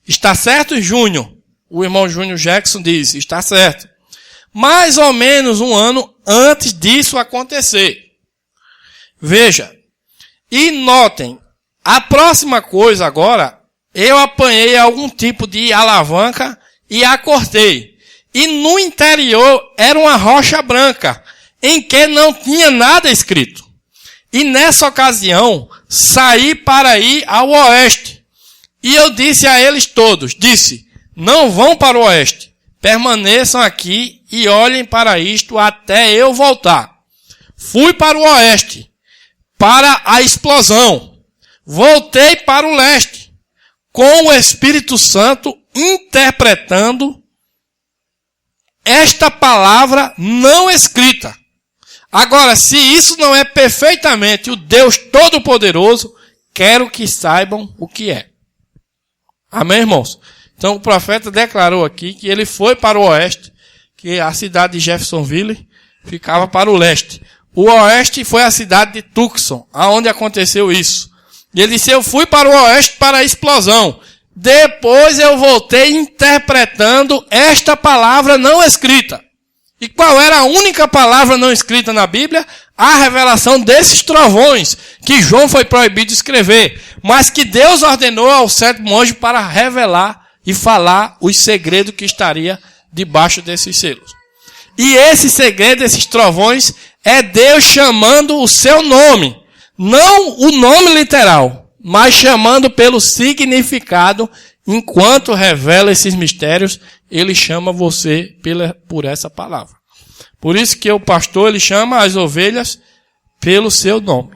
Está certo, Júnior? O irmão Júnior Jackson diz, está certo. Mais ou menos um ano antes disso acontecer. Veja. E notem, a próxima coisa agora, eu apanhei algum tipo de alavanca e a cortei. E no interior era uma rocha branca, em que não tinha nada escrito. E nessa ocasião, saí para ir ao oeste. E eu disse a eles todos, não vão para o oeste, permaneçam aqui e olhem para isto até eu voltar. Fui para o oeste, para a explosão. Voltei para o leste, com o Espírito Santo interpretando esta palavra não escrita. Agora, se isso não é perfeitamente o Deus Todo-Poderoso, quero que saibam o que é. Amém, irmãos? Então, o profeta declarou aqui que ele foi para o oeste, que a cidade de Jeffersonville ficava para o leste. O oeste foi a cidade de Tucson, aonde aconteceu isso. E ele disse, eu fui para o oeste para a explosão. Depois eu voltei interpretando esta palavra não escrita. E qual era a única palavra não escrita na Bíblia? A revelação desses trovões, que João foi proibido de escrever, mas que Deus ordenou ao 7º anjo para revelar e falar os segredos que estaria debaixo desses selos. E esse segredo, esses trovões, é Deus chamando o seu nome. Não o nome literal, mas chamando pelo significado. Enquanto revela esses mistérios, ele chama você por essa palavra. Por isso que o pastor, ele chama as ovelhas pelo seu nome.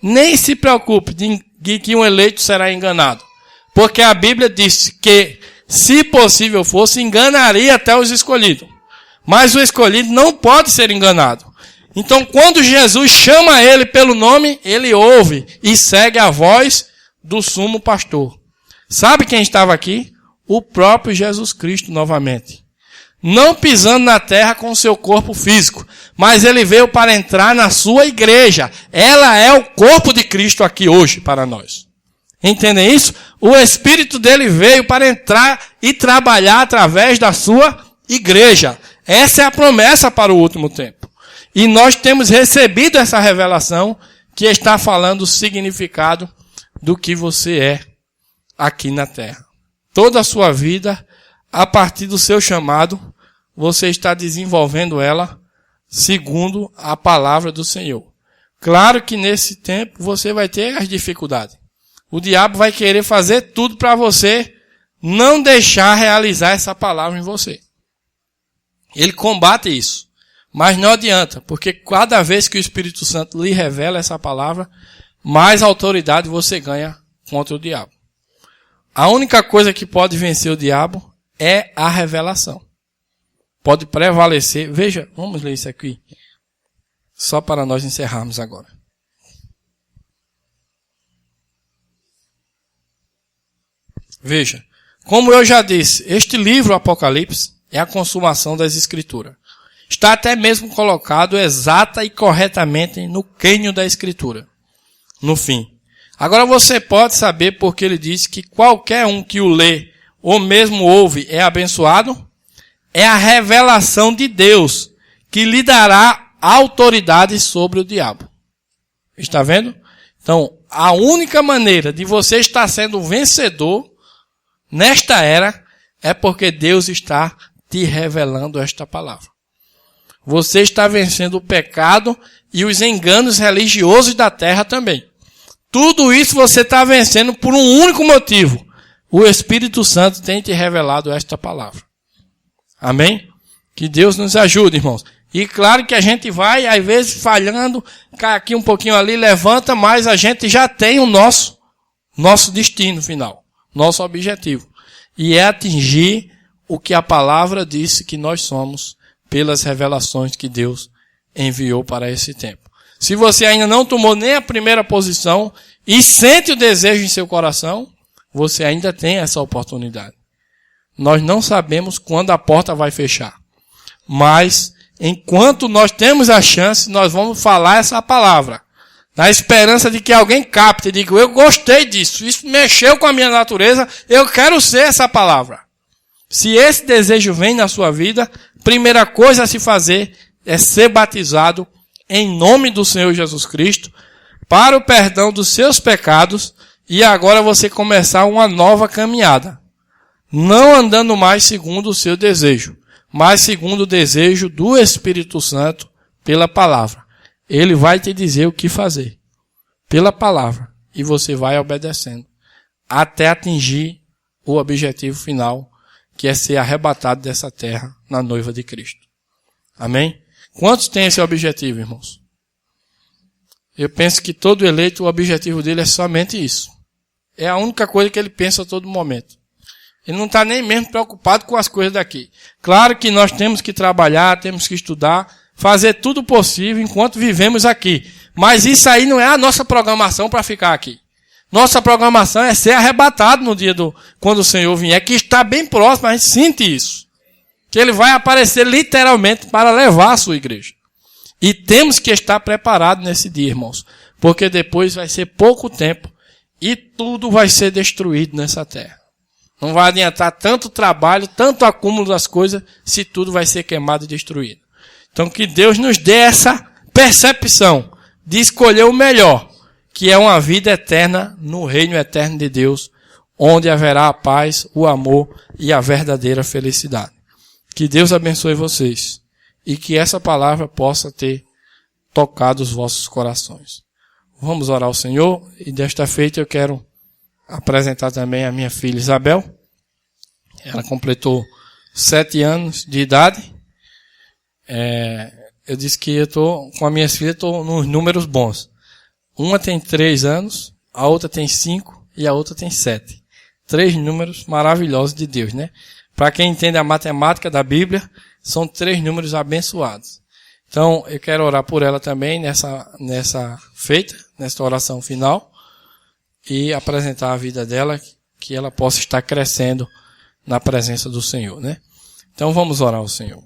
Nem se preocupe de que um eleito será enganado. Porque a Bíblia diz que, se possível fosse, enganaria até os escolhidos. Mas o escolhido não pode ser enganado. Então, quando Jesus chama ele pelo nome, ele ouve e segue a voz do sumo pastor. Sabe quem estava aqui? O próprio Jesus Cristo novamente. Não pisando na terra com o seu corpo físico, mas ele veio para entrar na sua igreja. Ela é o corpo de Cristo aqui hoje para nós. Entendem isso? O Espírito dele veio para entrar e trabalhar através da sua igreja. Essa é a promessa para o último tempo. E nós temos recebido essa revelação que está falando o significado do que você é aqui na terra. Toda a sua vida, a partir do seu chamado, você está desenvolvendo ela segundo a palavra do Senhor. Claro que nesse tempo você vai ter as dificuldades. O diabo vai querer fazer tudo para você não deixar realizar essa palavra em você. Ele combate isso. Mas não adianta, porque cada vez que o Espírito Santo lhe revela essa palavra, mais autoridade você ganha contra o diabo. A única coisa que pode vencer o diabo é a revelação. Pode prevalecer. Veja, vamos ler isso aqui. Só para nós encerrarmos agora. Veja, como eu já disse, este livro, Apocalipse, é a consumação das Escrituras. Está até mesmo colocado exata e corretamente no cânion da Escritura. No fim. Agora você pode saber porque ele diz que qualquer um que o lê ou mesmo ouve é abençoado. É a revelação de Deus que lhe dará autoridade sobre o diabo. Está vendo? Então, a única maneira de você estar sendo vencedor nesta era é porque Deus está te revelando esta palavra. Você está vencendo o pecado e os enganos religiosos da terra também. Tudo isso você está vencendo por um único motivo. O Espírito Santo tem te revelado esta palavra. Amém? Que Deus nos ajude, irmãos. E claro que a gente vai, às vezes, falhando, cai aqui um pouquinho ali, levanta, mas a gente já tem o nosso destino final, nosso objetivo. E é atingir o que a palavra disse que nós somos pelas revelações que Deus enviou para esse tempo. Se você ainda não tomou nem a primeira posição e sente o desejo em seu coração, você ainda tem essa oportunidade. Nós não sabemos quando a porta vai fechar. Mas, enquanto nós temos a chance, nós vamos falar essa palavra. Na esperança de que alguém capte e diga, eu gostei disso, isso mexeu com a minha natureza, eu quero ser essa palavra. Se esse desejo vem na sua vida, primeira coisa a se fazer é ser batizado em nome do Senhor Jesus Cristo, para o perdão dos seus pecados, e agora você começar uma nova caminhada. Não andando mais segundo o seu desejo, mas segundo o desejo do Espírito Santo pela palavra. Ele vai te dizer o que fazer pela palavra, e você vai obedecendo, até atingir o objetivo final, que é ser arrebatado dessa terra na noiva de Cristo. Amém? Quantos têm esse objetivo, irmãos? Eu penso que todo eleito, o objetivo dele é somente isso. É a única coisa que ele pensa a todo momento. Ele não está nem mesmo preocupado com as coisas daqui. Claro que nós temos que trabalhar, temos que estudar, fazer tudo possível enquanto vivemos aqui. Mas isso aí não é a nossa programação para ficar aqui. Nossa programação é ser arrebatado no dia quando o Senhor vier, que está bem próximo, a gente sente isso. Que ele vai aparecer literalmente para levar a sua igreja. E temos que estar preparados nesse dia, irmãos. Porque depois vai ser pouco tempo e tudo vai ser destruído nessa terra. Não vai adiantar tanto trabalho, tanto acúmulo das coisas, se tudo vai ser queimado e destruído. Então que Deus nos dê essa percepção de escolher o melhor, que é uma vida eterna no reino eterno de Deus, onde haverá a paz, o amor e a verdadeira felicidade. Que Deus abençoe vocês e que essa palavra possa ter tocado os vossos corações. Vamos orar ao Senhor e desta feita eu quero apresentar também a minha filha Isabel. Ela completou 7 anos de idade. Eu disse que eu estou com as minhas filhas, estou nos números bons. Uma tem 3 anos, a outra tem 5 e a outra tem 7. 3 números maravilhosos de Deus, né? Para quem entende a matemática da Bíblia, são 3 números abençoados. Então, eu quero orar por ela também nessa oração final, e apresentar a vida dela, que ela possa estar crescendo na presença do Senhor, né? Então, vamos orar ao Senhor.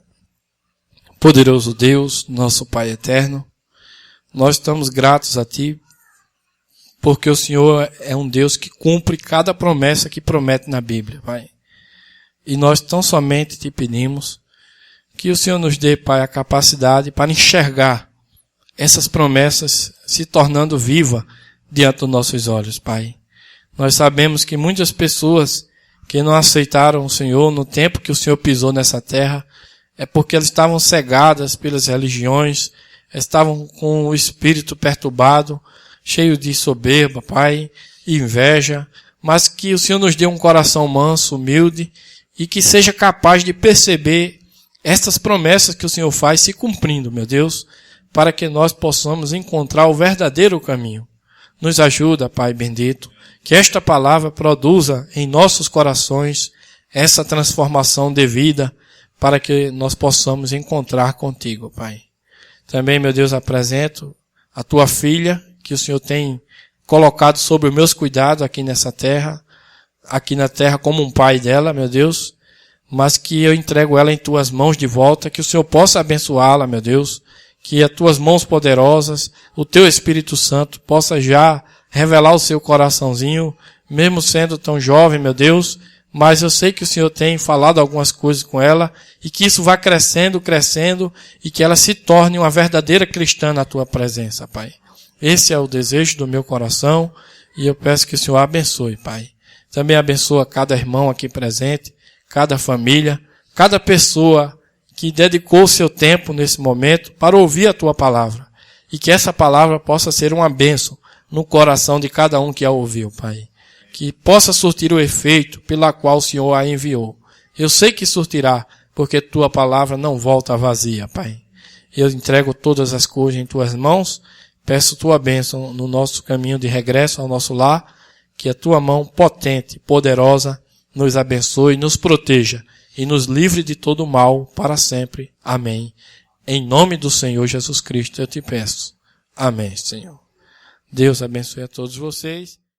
Poderoso Deus, nosso Pai eterno, nós estamos gratos a Ti, porque o Senhor é um Deus que cumpre cada promessa que promete na Bíblia, Pai. E nós tão somente Te pedimos que o Senhor nos dê, Pai, a capacidade para enxergar essas promessas se tornando viva diante dos nossos olhos, Pai. Nós sabemos que muitas pessoas que não aceitaram o Senhor no tempo que o Senhor pisou nessa terra, é porque elas estavam cegadas pelas religiões, estavam com o espírito perturbado, cheio de soberba, Pai, e inveja, mas que o Senhor nos dê um coração manso, humilde, e que seja capaz de perceber estas promessas que o Senhor faz se cumprindo, meu Deus, para que nós possamos encontrar o verdadeiro caminho. Nos ajuda, Pai bendito, que esta palavra produza em nossos corações essa transformação de vida, para que nós possamos encontrar contigo, Pai. Também, meu Deus, apresento a tua filha, que o Senhor tem colocado sobre os meus cuidados aqui nessa terra, aqui na terra como um pai dela, meu Deus, mas que eu entrego ela em tuas mãos de volta, que o Senhor possa abençoá-la, meu Deus, que as tuas mãos poderosas, o teu Espírito Santo, possa já revelar o seu coraçãozinho, mesmo sendo tão jovem, meu Deus, mas eu sei que o Senhor tem falado algumas coisas com ela e que isso vá crescendo, crescendo e que ela se torne uma verdadeira cristã na tua presença, Pai. Esse é o desejo do meu coração e eu peço que o Senhor a abençoe, Pai. Também abençoa cada irmão aqui presente, cada família, cada pessoa que dedicou o seu tempo nesse momento para ouvir a tua palavra e que essa palavra possa ser uma bênção no coração de cada um que a ouviu, Pai. Que possa surtir o efeito pela qual o Senhor a enviou. Eu sei que surtirá, porque tua palavra não volta vazia, Pai. Eu entrego todas as coisas em tuas mãos, peço tua bênção no nosso caminho de regresso ao nosso lar, que a tua mão potente, poderosa, nos abençoe, nos proteja e nos livre de todo mal para sempre. Amém. Em nome do Senhor Jesus Cristo eu te peço. Amém, Senhor. Deus abençoe a todos vocês.